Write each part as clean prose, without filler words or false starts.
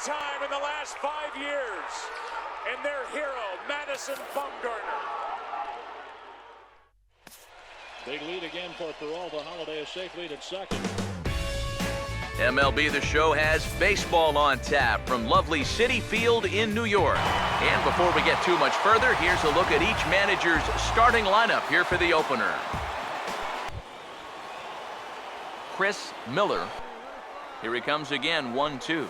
time in the last 5 years. And their hero, Madison Bumgarner. Big lead again for Peralta. Holiday is safe lead at second. MLB The Show has baseball on tap from lovely Citi Field in New York. And before we get too much further, here's a look at each manager's starting lineup here for the opener. Chris Miller. Here he comes again, 1-2.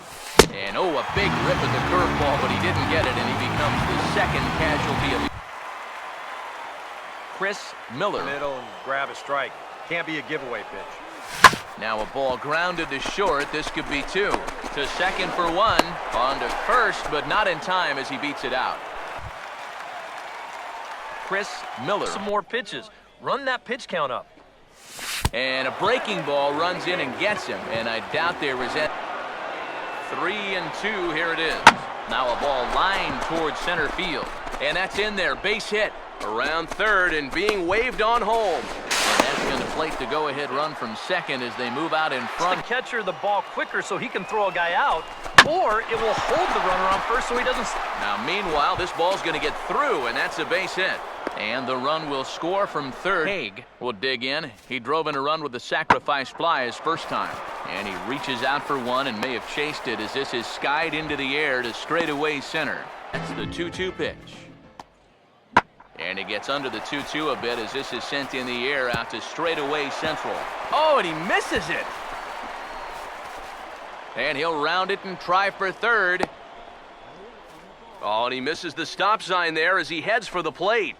And oh, a big rip at the curveball, but he didn't get it, and he becomes the second casualty of Chris Miller. Middle and grab a strike. Can't be a giveaway pitch. Now a ball grounded to short. This could be 2. To second for 1. On to first, but not in time as he beats it out. Chris Miller. Some more pitches. Run that pitch count up. And a breaking ball runs in and gets him. And I doubt there was any. 3-2. Here it is. Now a ball lined towards center field. And that's in there. Base hit. Around third and being waved on home. And that's going to plate the go-ahead run from second as they move out in front. The catcher the ball quicker so he can throw a guy out, or it will hold the runner on first so he doesn't. Now, meanwhile, this ball's going to get through, and that's a base hit. And the run will score from third. Haig will dig in. He drove in a run with the sacrifice fly his first time. And he reaches out for one and may have chased it as this is skied into the air to straightaway center. That's the 2-2 pitch. And he gets under the 2-2 a bit as this is sent in the air out to straightaway central. Oh, and he misses it. And he'll round it and try for third. Oh, and he misses the stop sign there as he heads for the plate.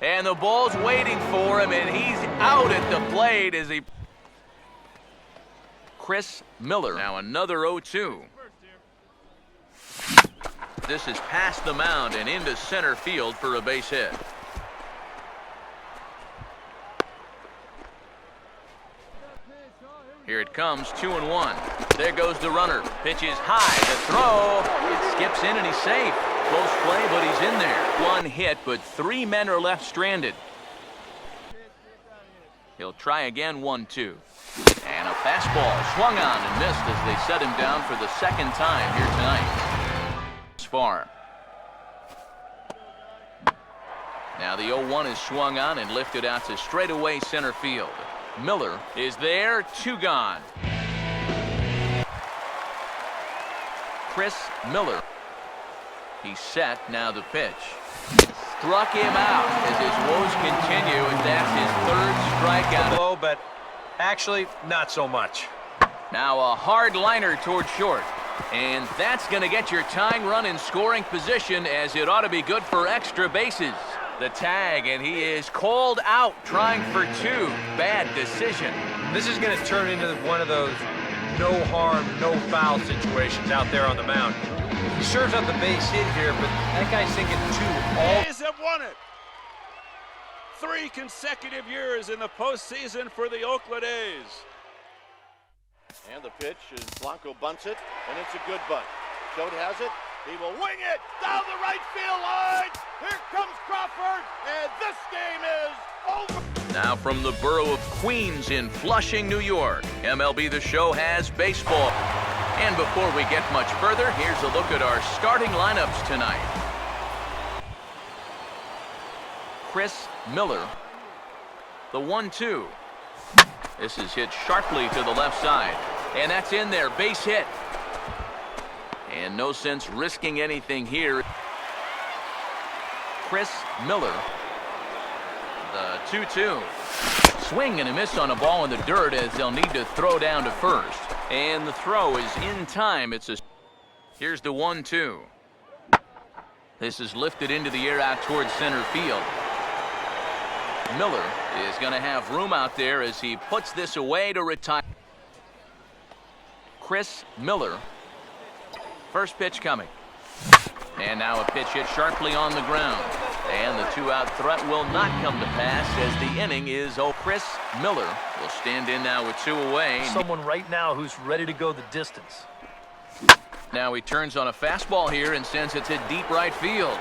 And the ball's waiting for him, and he's out at the plate as he... Chris Miller. Now another 0-2. This is past the mound and into center field for a base hit. Here it comes, 2-1. There goes the runner. Pitch is high. The throw. It skips in and he's safe. Close play, but he's in there. 1 hit, but 3 men are left stranded. He'll try again, 1-2. And a fastball swung on and missed as they set him down for the second time here tonight. Far. Now the 0-1 is swung on and lifted out to straightaway center field. Miller is there, 2 gone. Chris Miller. He's set, now the pitch. Struck him out as his woes continue, and that's his 3rd strikeout. Low, but actually not so much. Now a hard liner toward short. And that's going to get your tying run in scoring position as it ought to be good for extra bases. The tag, and he is called out trying for 2. Bad decision. This is going to turn into one of those no harm, no foul situations out there on the mound. He serves up the base hit here, but that guy's thinking 2. A's have won it. 3 consecutive years in the postseason for the Oakland A's. And the pitch is Blanco bunts it, and it's a good bunt. Choate has it. He will wing it down the right field line. Here comes Crawford, and this game is over. Now from the borough of Queens in Flushing, New York, MLB The Show has baseball. And before we get much further, here's a look at our starting lineups tonight. Chris Miller, the 1-2. This is hit sharply to the left side. And that's in there, base hit. And no sense risking anything here. Chris Miller, the 2-2. Swing and a miss on a ball in the dirt as they'll need to throw down to first. And the throw is in time. Here's the 1-2. This is lifted into the air out towards center field. Miller is going to have room out there as he puts this away to retire. Chris Miller. First pitch coming. And now a pitch hit sharply on the ground. And the 2-out threat will not come to pass as the inning is over. Chris Miller will stand in now with 2 away. Someone right now who's ready to go the distance. Now he turns on a fastball here and sends it to deep right field.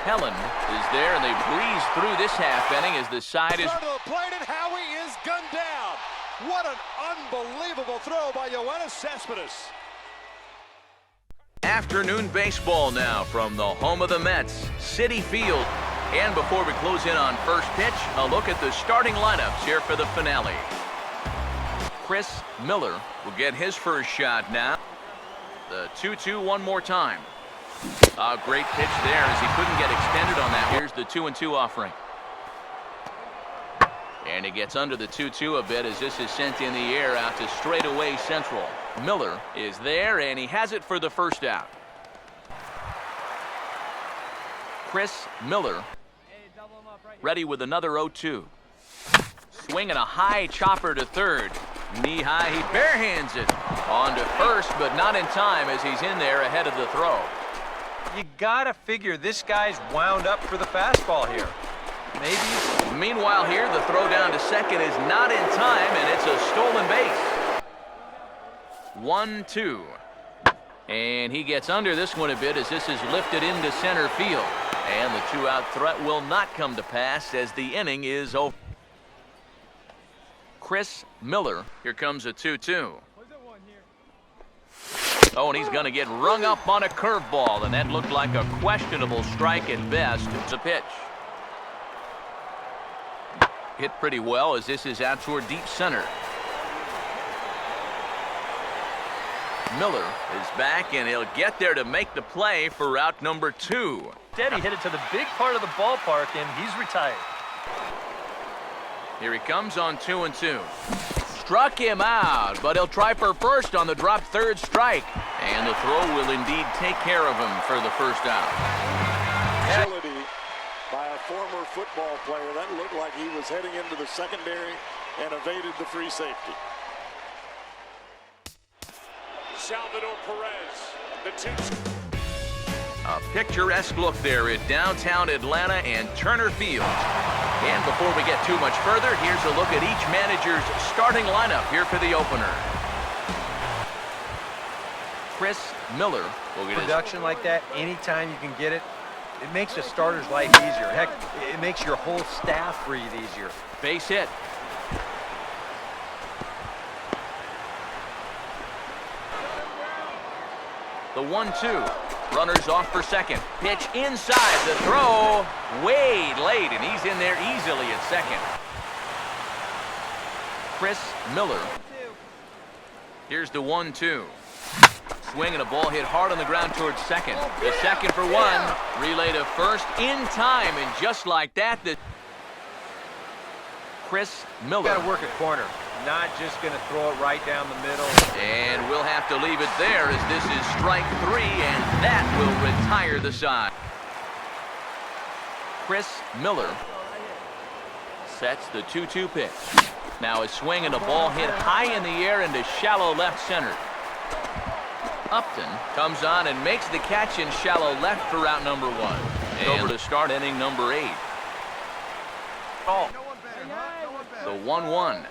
Helen is there, and they breeze through this half inning as the side is... To the plate, and Howie is gunned down. What an unbelievable throw by Yoenis Cespedes. afternoon baseball now from the home of the Mets, Citi Field. And before we close in on first pitch, a look at the starting lineups here for the finale. Chris Miller will get his first shot now. The 2-2 one more time. A great pitch there as he couldn't get extended on that. Here's the 2-2 offering. And he gets under the 2-2 a bit as this is sent in the air out to straightaway central. Miller is there, and he has it for the first out. Chris Miller ready with another 0-2. Swinging a high chopper to third. Knee high, he barehands it. On to first, but not in time as he's in there ahead of the throw. You gotta figure this guy's wound up for the fastball here. Maybe. Meanwhile here, the throw down to second is not in time, and it's a stolen base. 1-2. And he gets under this one a bit as this is lifted into center field. And the two-out threat will not come to pass as the inning is over. Chris Miller, here comes a 2-2. Oh, and he's going to get rung up on a curveball, and that looked like a questionable strike at best. It's a pitch. Hit pretty well as this is out toward deep center. Miller is back, and he'll get there to make the play for route number 2. Instead, he hit it to the big part of the ballpark, and he's retired. Here he comes on 2-2. Struck him out, but he'll try for first on the drop third strike. And the throw will indeed take care of him for the first out. Agility by a former football player. That looked like he was heading into the secondary and evaded the free safety. Salvador Perez, the 2. A picturesque look there at downtown Atlanta and Turner Field. And before we get too much further, here's a look at each manager's starting lineup here for the opener. Chris Miller will get production like that, anytime you can get it, it makes a starter's life easier. Heck, it makes your whole staff breathe easier. Base hit. The 1-2. Runners off for second. Pitch inside. The throw way late, and he's in there easily at second. Chris Miller. Here's the 1-2. Swing and a ball hit hard on the ground towards second. The second for one. Relay to first in time, and just like that, the Chris Miller. Got to work a corner. Not just going to throw it right down the middle. And we'll have to leave it there as this is strike 3, and that will retire the side. Chris Miller sets the 2-2 pitch. Now a swing and a ball hit high in the air into shallow left center. Upton comes on and makes the catch in shallow left for route number 1. And over to start inning number 8. The 1-1.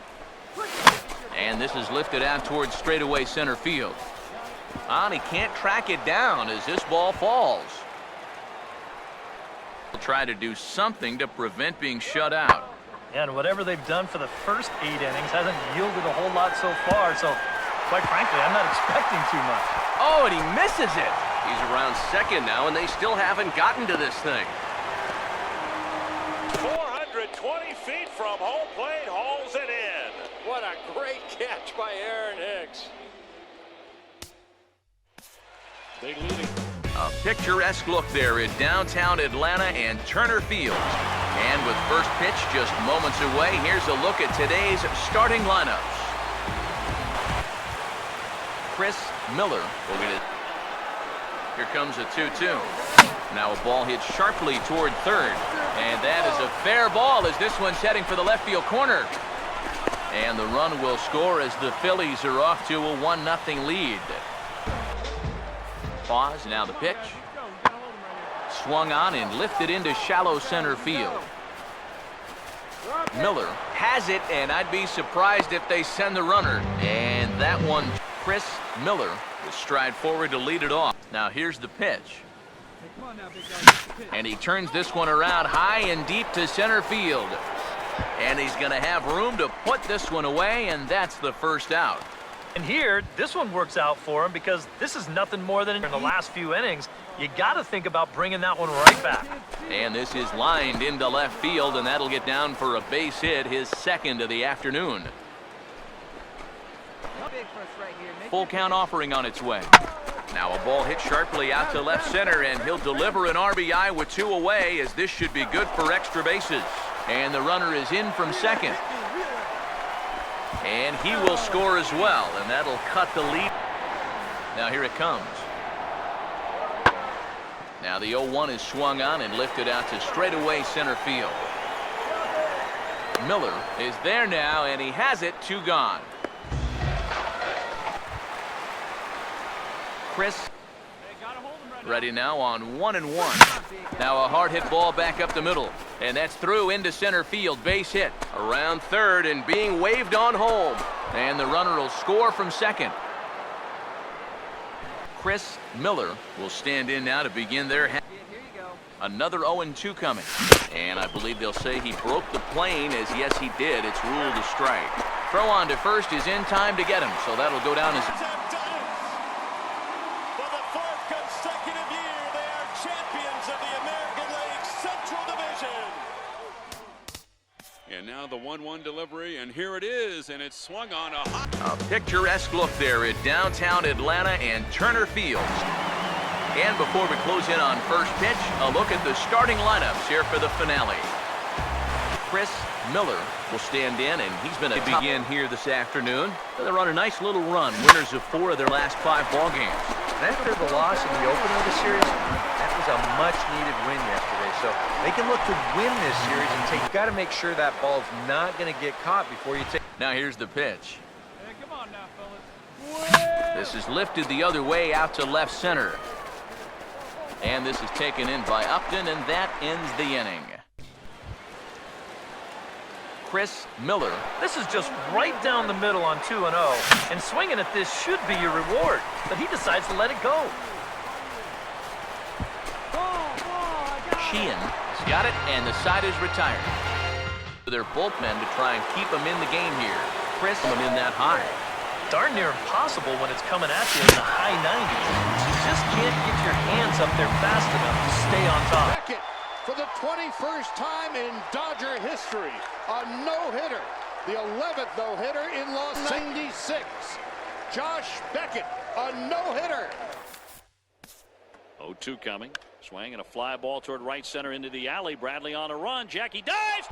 And this is lifted out towards straightaway center field. And he can't track it down as this ball falls. He'll try to do something to prevent being shut out. Yeah, and whatever they've done for the first 8 innings hasn't yielded a whole lot so far. So, quite frankly, I'm not expecting too much. Oh, and he misses it. He's around second now, and they still haven't gotten to this thing. 420 feet from home plate, hauls it in. What a great catch by Aaron Hicks. They leading. A picturesque look there at downtown Atlanta and Turner Field. And with first pitch just moments away, here's a look at today's starting lineups. Chris Miller will get it. Here comes a 2-2. Now a ball hit sharply toward third. And that is a fair ball as this one's heading for the left field corner. And the run will score as the Phillies are off to a 1-0 lead. Pause, now the pitch. Swung on and lifted into shallow center field. Miller has it, and I'd be surprised if they send the runner. And that one, Chris Miller will stride forward to lead it off. Now here's the pitch. And he turns this one around high and deep to center field. And he's going to have room to put this one away, and that's the first out. And here, this one works out for him because this is nothing more than in the last few innings. You got to think about bringing that one right back. And this is lined into left field, and that'll get down for a base hit, his second of the afternoon. Full count offering on its way. Now a ball hit sharply out to left center, and he'll deliver an RBI with 2 away, as this should be good for extra bases. And the runner is in from second. And he will score as well, and that'll cut the lead. Now here it comes. Now the 0-1 is swung on and lifted out to straightaway center field. Miller is there now, and he has it, 2 gone. Chris ready now on 1-1. Now a hard hit ball back up the middle, and that's through into center field. Base hit around third and being waved on home, and the runner will score from second. Chris Miller will stand in now to begin their another 0-2 coming, and I believe they'll say he broke the plane, as yes he did. It's ruled a strike. Throw on to first is in time to get him, so that'll go down as And now the 1-1 delivery, and here it is, and it's swung on a hot. A picturesque look there at downtown Atlanta and Turner Fields. And before we close in on first pitch, a look at the starting lineups here for the finale. Chris Miller will stand in, and he's been a begin here this afternoon. They're on a nice little run, winners of 4 of their last 5 ball games. After the loss in the opener of the series, that was a much-needed win yesterday. So they can look to win this series and take. Got to make sure that ball's not going to get caught before you take. Now here's the pitch. Hey, come on now, fellas. This is lifted the other way out to left center. And this is taken in by Upton, and that ends the inning. Chris Miller. This is just right down the middle on 2-0, and swinging at this should be your reward, but he decides to let it go. Sheehan has got it, and the side is retired. Their bullpen to try and keep him in the game here. Chris him in that high. Darn near impossible when it's coming at you in the high 90s. You just can't get your hands up there fast enough to stay on top. Beckett, for the 21st time in Dodger history, a no-hitter. The 11th no-hitter in Los 96. Josh Beckett, a no-hitter. 0-2 coming. Swing and a fly ball toward right center into the alley. Bradley on a run. Jackie dives.